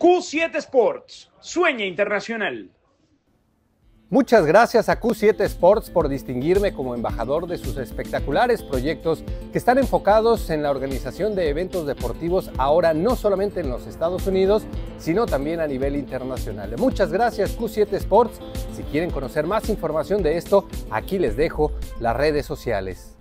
Q7 Sports, sueña internacional. Muchas gracias a Q7 Sports por distinguirme como embajador de sus espectaculares proyectos que están enfocados en la organización de eventos deportivos ahora no solamente en los Estados Unidos, sino también a nivel internacional. Muchas gracias Q7 Sports. Si quieren conocer más información de esto, aquí les dejo las redes sociales.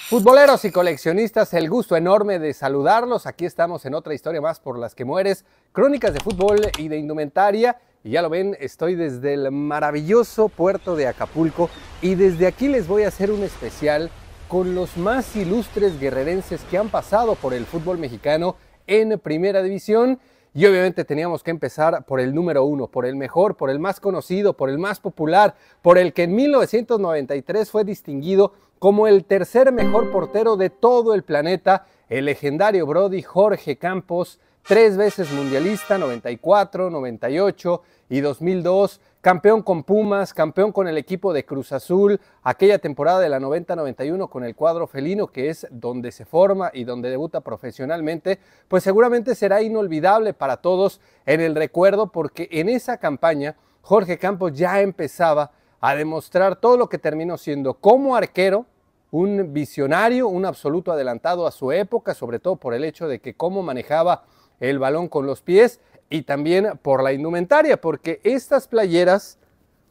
Futboleros y coleccionistas, el gusto enorme de saludarlos. Aquí estamos en otra historia más por las que mueres, crónicas de fútbol y de indumentaria. Y ya lo ven, estoy desde el maravilloso puerto de Acapulco y desde aquí les voy a hacer un especial con los más ilustres guerrerenses que han pasado por el fútbol mexicano en Primera División. Y obviamente teníamos que empezar por el número uno, por el mejor, por el más conocido, por el más popular, por el que en 1993 fue distinguido como el tercer mejor portero de todo el planeta, el legendario Brody Jorge Campos, 3 veces mundialista, 94, 98 y 2002, campeón con Pumas, campeón con el equipo de Cruz Azul, aquella temporada de la 90-91 con el cuadro felino, que es donde se forma y donde debuta profesionalmente, pues seguramente será inolvidable para todos en el recuerdo, porque en esa campaña Jorge Campos ya empezaba a demostrar todo lo que terminó siendo como arquero, un visionario, un absoluto adelantado a su época, sobre todo por el hecho de que cómo manejaba el balón con los pies y también por la indumentaria, porque estas playeras,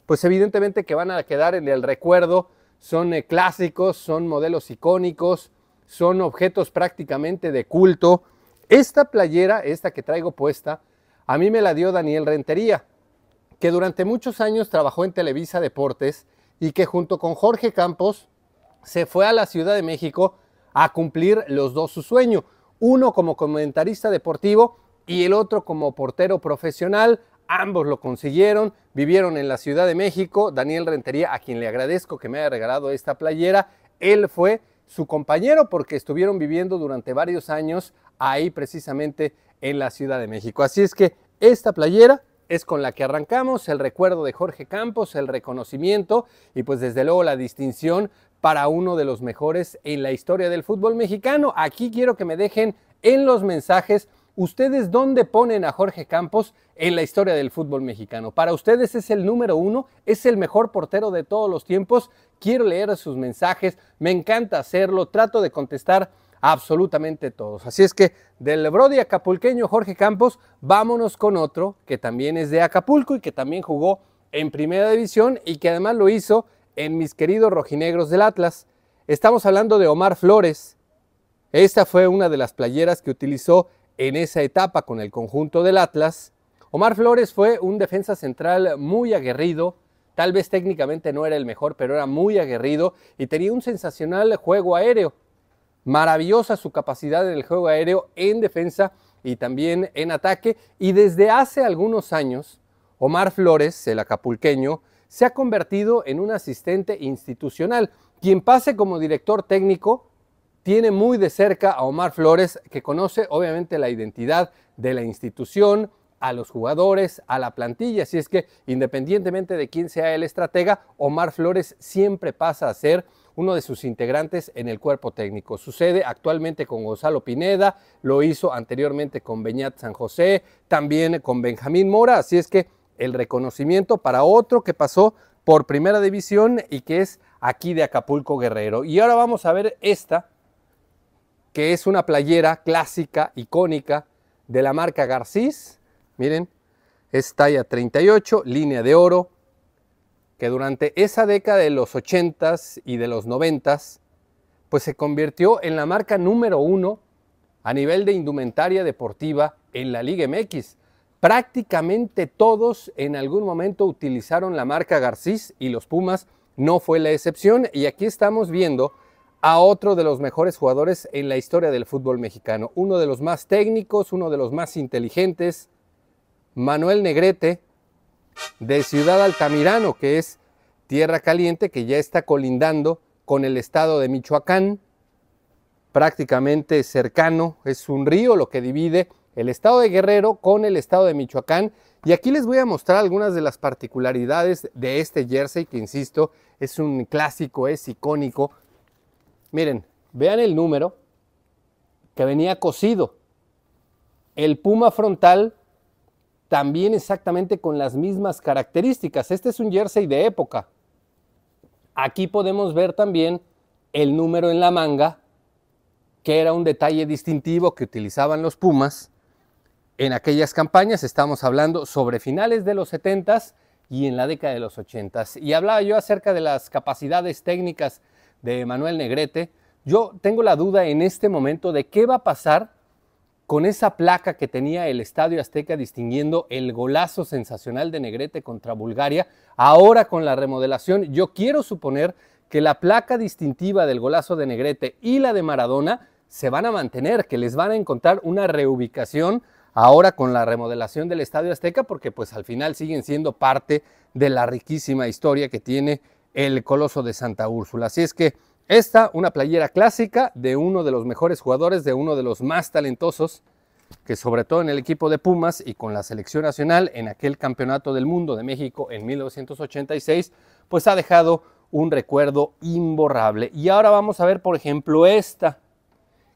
pues evidentemente que van a quedar en el recuerdo, son clásicos, son modelos icónicos, son objetos prácticamente de culto. Esta playera, esta que traigo puesta, a mí me la dio Daniel Rentería, que durante muchos años trabajó en Televisa Deportes y que junto con Jorge Campos se fue a la Ciudad de México a cumplir los dos su sueño. Uno como comentarista deportivo y el otro como portero profesional. Ambos lo consiguieron, vivieron en la Ciudad de México. Daniel Rentería, a quien le agradezco que me haya regalado esta playera, él fue su compañero porque estuvieron viviendo durante varios años ahí precisamente en la Ciudad de México. Así es que esta playera es con la que arrancamos, el recuerdo de Jorge Campos, el reconocimiento y pues desde luego la distinción para uno de los mejores en la historia del fútbol mexicano. Aquí quiero que me dejen en los mensajes ustedes dónde ponen a Jorge Campos en la historia del fútbol mexicano. Para ustedes es el número uno, es el mejor portero de todos los tiempos. Quiero leer sus mensajes, me encanta hacerlo, trato de contestar absolutamente todos. Así es que del Brody acapulqueño Jorge Campos, vámonos con otro que también es de Acapulco y que también jugó en Primera División y que además lo hizo en mis queridos rojinegros del Atlas. Estamos hablando de Omar Flores. Esta fue una de las playeras que utilizó en esa etapa con el conjunto del Atlas. Omar Flores fue un defensa central muy aguerrido, tal vez técnicamente no era el mejor, pero era muy aguerrido y tenía un sensacional juego aéreo. Maravillosa su capacidad en el juego aéreo, en defensa y también en ataque. Y desde hace algunos años, Omar Flores, el acapulqueño, se ha convertido en un asistente institucional. Quien pase como director técnico tiene muy de cerca a Omar Flores, que conoce obviamente la identidad de la institución, a los jugadores, a la plantilla. Así es que independientemente de quién sea el estratega, Omar Flores siempre pasa a ser uno de sus integrantes en el cuerpo técnico. Sucede actualmente con Gonzalo Pineda, lo hizo anteriormente con Beñat San José, también con Benjamín Mora. Así es que el reconocimiento para otro que pasó por Primera División y que es aquí de Acapulco Guerrero. Y ahora vamos a ver esta, que es una playera clásica, icónica, de la marca Garcís. Miren, es talla 38, línea de oro, que durante esa década de los 80s y de los 90s, pues se convirtió en la marca número uno a nivel de indumentaria deportiva en la Liga MX. Prácticamente todos en algún momento utilizaron la marca Garcís y los Pumas no fue la excepción. Y aquí estamos viendo a otro de los mejores jugadores en la historia del fútbol mexicano. Uno de los más técnicos, uno de los más inteligentes, Manuel Negrete, de Ciudad Altamirano, que es tierra caliente, que ya está colindando con el estado de Michoacán, prácticamente cercano, es un río lo que divide el estado de Guerrero con el estado de Michoacán. Y aquí les voy a mostrar algunas de las particularidades de este jersey, que insisto, es un clásico, es icónico. Miren, vean el número que venía cosido. El puma frontal también exactamente con las mismas características. Este es un jersey de época. Aquí podemos ver también el número en la manga, que era un detalle distintivo que utilizaban los Pumas en aquellas campañas. Estamos hablando sobre finales de los 70s y en la década de los 80s. Y hablaba yo acerca de las capacidades técnicas de Manuel Negrete. Yo tengo la duda en este momento de qué va a pasar con esa placa que tenía el Estadio Azteca distinguiendo el golazo sensacional de Negrete contra Bulgaria. Ahora con la remodelación, yo quiero suponer que la placa distintiva del golazo de Negrete y la de Maradona se van a mantener, que les van a encontrar una reubicación ahora con la remodelación del Estadio Azteca, porque pues al final siguen siendo parte de la riquísima historia que tiene el Coloso de Santa Úrsula. Así es que esta, una playera clásica de uno de los mejores jugadores, de uno de los más talentosos, que sobre todo en el equipo de Pumas y con la selección nacional en aquel Campeonato del Mundo de México en 1986, pues ha dejado un recuerdo imborrable. Y ahora vamos a ver, por ejemplo, esta,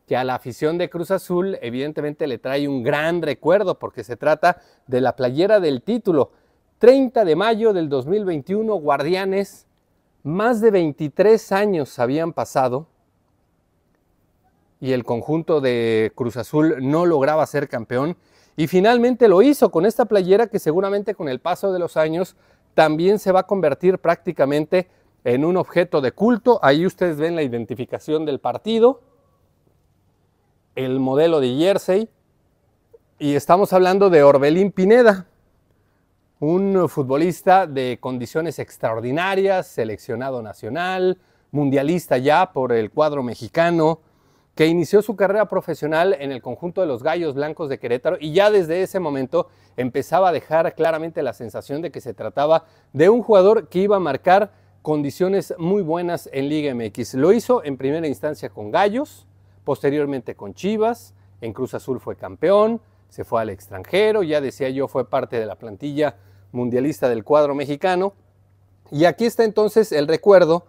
que a la afición de Cruz Azul evidentemente le trae un gran recuerdo, porque se trata de la playera del título. 30 de mayo del 2021, Guardianes. Más de 23 años habían pasado y el conjunto de Cruz Azul no lograba ser campeón, y finalmente lo hizo con esta playera que seguramente con el paso de los años también se va a convertir prácticamente en un objeto de culto. Ahí ustedes ven la identificación del partido, el modelo de jersey, y estamos hablando de Orbelín Pineda, un futbolista de condiciones extraordinarias, seleccionado nacional, mundialista ya por el cuadro mexicano, que inició su carrera profesional en el conjunto de los Gallos Blancos de Querétaro, y ya desde ese momento empezaba a dejar claramente la sensación de que se trataba de un jugador que iba a marcar condiciones muy buenas en Liga MX. Lo hizo en primera instancia con Gallos, posteriormente con Chivas, en Cruz Azul fue campeón, se fue al extranjero, ya decía yo, fue parte de la plantilla mundialista del cuadro mexicano. Y aquí está entonces el recuerdo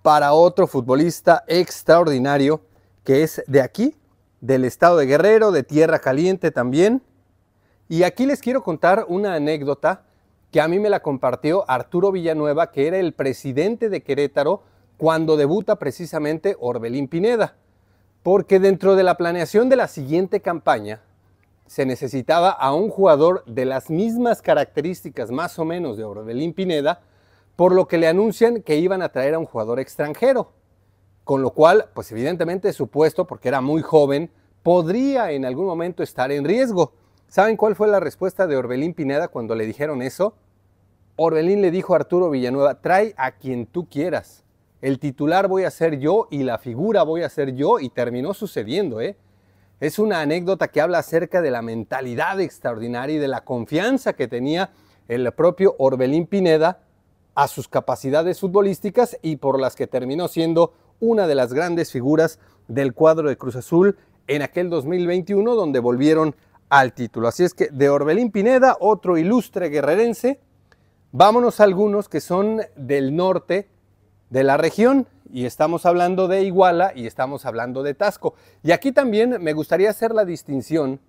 para otro futbolista extraordinario que es de aquí, del estado de Guerrero, de Tierra Caliente también. Y aquí les quiero contar una anécdota que a mí me la compartió Arturo Villanueva, que era el presidente de Querétaro cuando debuta precisamente Orbelín Pineda, porque dentro de la planeación de la siguiente campaña se necesitaba a un jugador de las mismas características más o menos de Orbelín Pineda, por lo que le anuncian que iban a traer a un jugador extranjero, con lo cual, pues evidentemente su puesto, porque era muy joven, podría en algún momento estar en riesgo. ¿Saben cuál fue la respuesta de Orbelín Pineda cuando le dijeron eso? Orbelín le dijo a Arturo Villanueva: trae a quien tú quieras, el titular voy a ser yo y la figura voy a ser yo, y terminó sucediendo, Es una anécdota que habla acerca de la mentalidad extraordinaria y de la confianza que tenía el propio Orbelín Pineda a sus capacidades futbolísticas, y por las que terminó siendo una de las grandes figuras del cuadro de Cruz Azul en aquel 2021, donde volvieron al título. Así es que de Orbelín Pineda, otro ilustre guerrerense, vámonos a algunos que son del norte de la región, y estamos hablando de Iguala y estamos hablando de Taxco. Y aquí también me gustaría hacer la distinción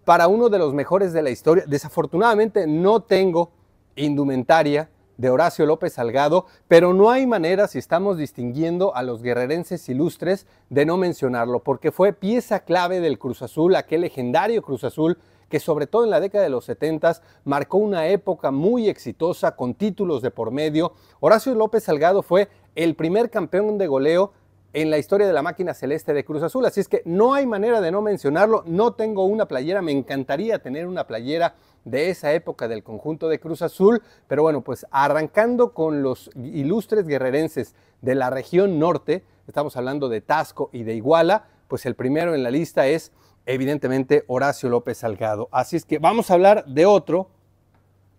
para uno de los mejores de la historia. Desafortunadamente no tengo indumentaria de Horacio López Salgado, pero no hay manera, si estamos distinguiendo a los guerrerenses ilustres, de no mencionarlo, porque fue pieza clave del Cruz Azul, aquel legendario Cruz Azul que sobre todo en la década de los 70 marcó una época muy exitosa con títulos de por medio. Horacio López Salgado fue el primer campeón de goleo en la historia de la máquina celeste de Cruz Azul, así es que no hay manera de no mencionarlo. No tengo una playera, me encantaría tener una playera de esa época del conjunto de Cruz Azul, pero bueno, pues arrancando con los ilustres guerrerenses de la región norte, estamos hablando de Taxco y de Iguala, pues el primero en la lista es evidentemente Horacio López Salgado. Así es que vamos a hablar de otro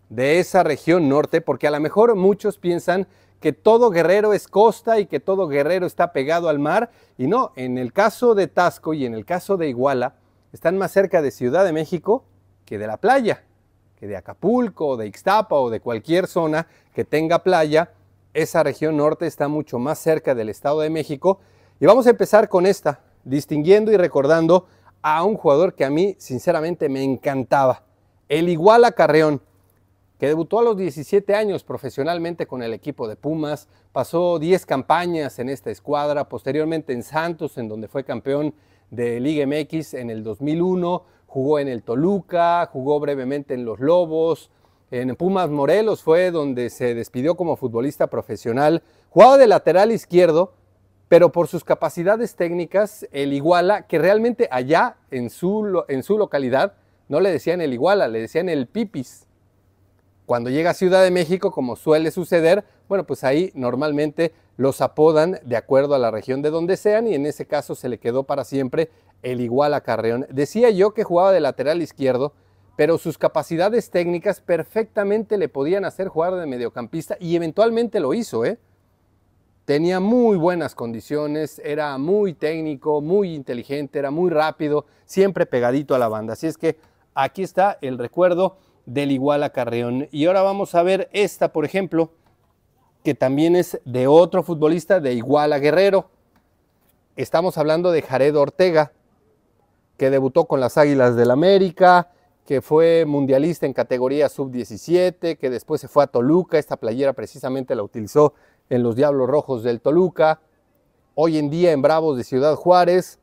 de esa región norte, porque a lo mejor muchos piensan que todo Guerrero es costa y que todo Guerrero está pegado al mar, y no, en el caso de Taxco y en el caso de Iguala están más cerca de Ciudad de México que de la playa, que de Acapulco, de Ixtapa o de cualquier zona que tenga playa. Esa región norte está mucho más cerca del Estado de México, y vamos a empezar con esta, distinguiendo y recordando a un jugador que a mí sinceramente me encantaba, El Iguala Carreón, que debutó a los 17 años profesionalmente con el equipo de Pumas, pasó 10 campañas en esta escuadra, posteriormente en Santos, en donde fue campeón de Liga MX en el 2001, jugó en el Toluca, jugó brevemente en los Lobos, en Pumas Morelos fue donde se despidió como futbolista profesional, jugaba de lateral izquierdo, pero por sus capacidades técnicas, el Iguala, que realmente allá en su localidad no le decían el Iguala, le decían el Pipis. Cuando llega a Ciudad de México, como suele suceder, bueno, pues ahí normalmente los apodan de acuerdo a la región de donde sean y en ese caso se le quedó para siempre el Iguala Carreón. Decía yo que jugaba de lateral izquierdo, pero sus capacidades técnicas perfectamente le podían hacer jugar de mediocampista y eventualmente lo hizo, ¿eh? Tenía muy buenas condiciones, era muy técnico, muy inteligente, era muy rápido, siempre pegadito a la banda. Así es que aquí está el recuerdo del Iguala Carreón. Y ahora vamos a ver esta, por ejemplo, que también es de otro futbolista de Iguala Guerrero. Estamos hablando de Jared Ortega, que debutó con las Águilas del América, que fue mundialista en categoría sub-17, que después se fue a Toluca. Esta playera precisamente la utilizó en los Diablos Rojos del Toluca. Hoy en día en Bravos de Ciudad Juárez,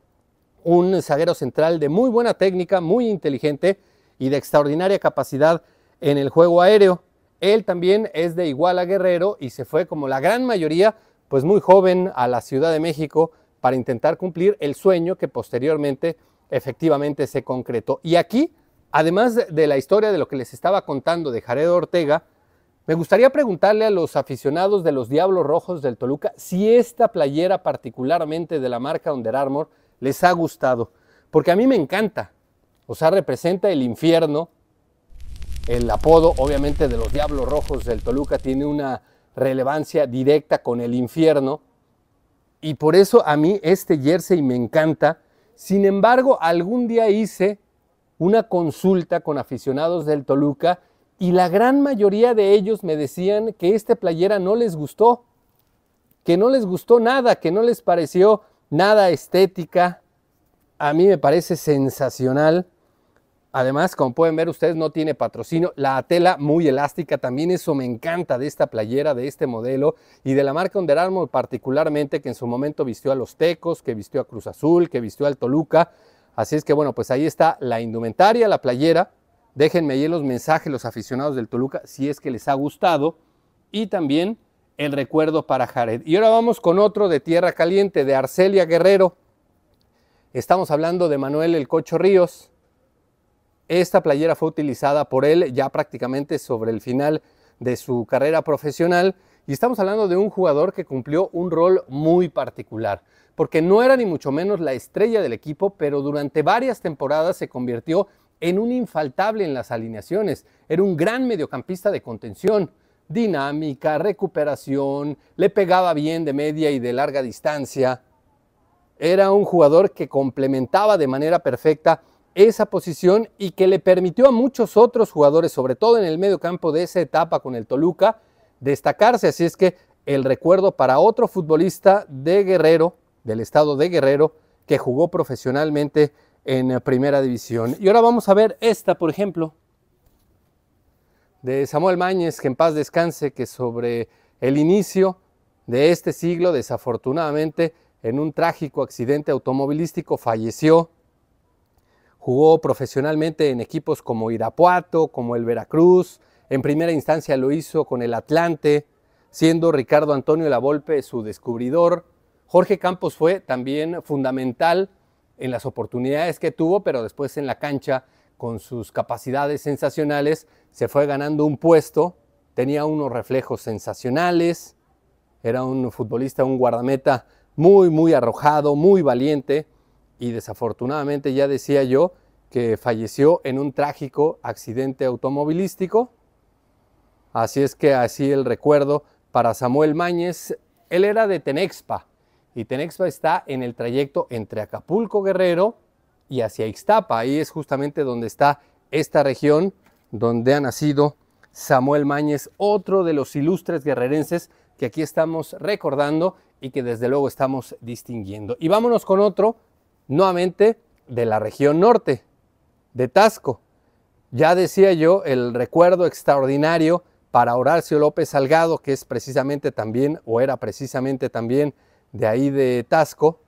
un zaguero central de muy buena técnica, muy inteligente y de extraordinaria capacidad en el juego aéreo. Él también es de Iguala Guerrero y se fue, como la gran mayoría, pues muy joven a la Ciudad de México para intentar cumplir el sueño que posteriormente efectivamente se concretó. Y aquí, además de la historia de lo que les estaba contando de Jared Ortega, me gustaría preguntarle a los aficionados de los Diablos Rojos del Toluca si esta playera particularmente de la marca Under Armour les ha gustado, porque a mí me encanta. O sea, representa el infierno. El apodo, obviamente, de los Diablos Rojos del Toluca tiene una relevancia directa con el infierno. Y por eso a mí este jersey me encanta. Sin embargo, algún día hice una consulta con aficionados del Toluca y la gran mayoría de ellos me decían que esta playera no les gustó. Que no les gustó nada, que no les pareció nada estética. A mí me parece sensacional. Además, como pueden ver ustedes, no tiene patrocinio. La tela muy elástica, también eso me encanta de esta playera, de este modelo y de la marca Under Armour particularmente, que en su momento vistió a los Tecos, que vistió a Cruz Azul, que vistió al Toluca. Así es que bueno, pues ahí está la indumentaria, la playera. Déjenme ahí en los mensajes los aficionados del Toluca si es que les ha gustado. Y también el recuerdo para Jared. Y ahora vamos con otro de Tierra Caliente, de Arcelia Guerrero. Estamos hablando de Manuel El Cocho Ríos. Esta playera fue utilizada por él ya prácticamente sobre el final de su carrera profesional y estamos hablando de un jugador que cumplió un rol muy particular, porque no era ni mucho menos la estrella del equipo, pero durante varias temporadas se convirtió en un infaltable en las alineaciones. Era un gran mediocampista de contención, dinámica, recuperación, le pegaba bien de media y de larga distancia. Era un jugador que complementaba de manera perfecta esa posición y que le permitió a muchos otros jugadores, sobre todo en el medio campo de esa etapa con el Toluca, destacarse. Así es que el recuerdo para otro futbolista de Guerrero, del estado de Guerrero, que jugó profesionalmente en Primera División. Y ahora vamos a ver esta, por ejemplo, de Samuel Mañez, que en paz descanse, que sobre el inicio de este siglo, desafortunadamente, en un trágico accidente automovilístico falleció. Jugó profesionalmente en equipos como Irapuato, como el Veracruz. En primera instancia lo hizo con el Atlante, siendo Ricardo Antonio Lavolpe su descubridor. Jorge Campos fue también fundamental en las oportunidades que tuvo, pero después en la cancha, con sus capacidades sensacionales, se fue ganando un puesto. Tenía unos reflejos sensacionales. Era un futbolista, un guardameta muy arrojado, muy valiente. Y desafortunadamente, ya decía yo, que falleció en un trágico accidente automovilístico. Así es que así el recuerdo para Samuel Mañez. Él era de Tenexpa y Tenexpa está en el trayecto entre Acapulco, Guerrero y hacia Ixtapa. Ahí es justamente donde está esta región donde ha nacido Samuel Mañez, otro de los ilustres guerrerenses que aquí estamos recordando y que desde luego estamos distinguiendo. Y vámonos con otro, nuevamente de la región norte, de Taxco. Ya decía yo, el recuerdo extraordinario para Horacio López Salgado, que es precisamente también, o era precisamente también, de ahí de Taxco.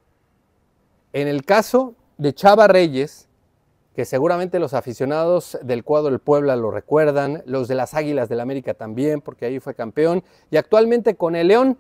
En el caso de Chava Reyes, que seguramente los aficionados del cuadro del Puebla lo recuerdan, los de las Águilas del América también, porque ahí fue campeón, y actualmente con el León.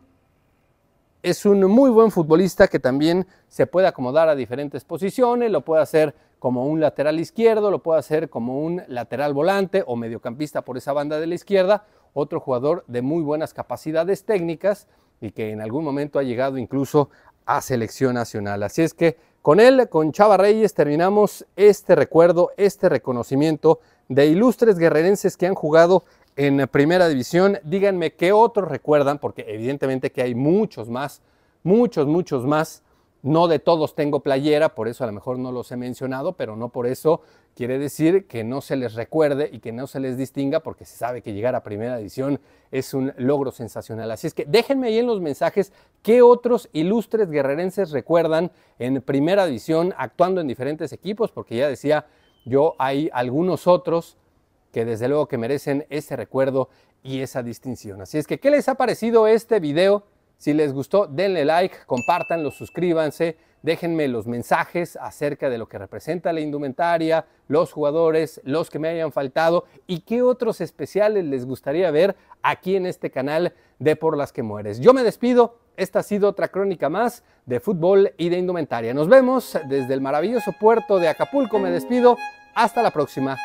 Es un muy buen futbolista que también se puede acomodar a diferentes posiciones, lo puede hacer como un lateral izquierdo, lo puede hacer como un lateral volante o mediocampista por esa banda de la izquierda, otro jugador de muy buenas capacidades técnicas y que en algún momento ha llegado incluso a selección nacional. Así es que con él, con Chava Reyes, terminamos este recuerdo, este reconocimiento de ilustres guerrerenses que han jugado en primera división. Díganme qué otros recuerdan, porque evidentemente que hay muchos más, muchos más. No de todos tengo playera, por eso a lo mejor no los he mencionado, pero no por eso quiere decir que no se les recuerde y que no se les distinga, porque se sabe que llegar a primera división es un logro sensacional. Así es que déjenme ahí en los mensajes qué otros ilustres guerrerenses recuerdan en primera división actuando en diferentes equipos, porque ya decía yo, hay algunos otros que desde luego que merecen ese recuerdo y esa distinción. Así es que, ¿qué les ha parecido este video? Si les gustó, denle like, compártanlo, suscríbanse, déjenme los mensajes acerca de lo que representa la indumentaria, los jugadores, los que me hayan faltado y qué otros especiales les gustaría ver aquí en este canal de Por las que Mueres. Yo me despido, esta ha sido otra crónica más de fútbol y de indumentaria. Nos vemos desde el maravilloso puerto de Acapulco, me despido, hasta la próxima.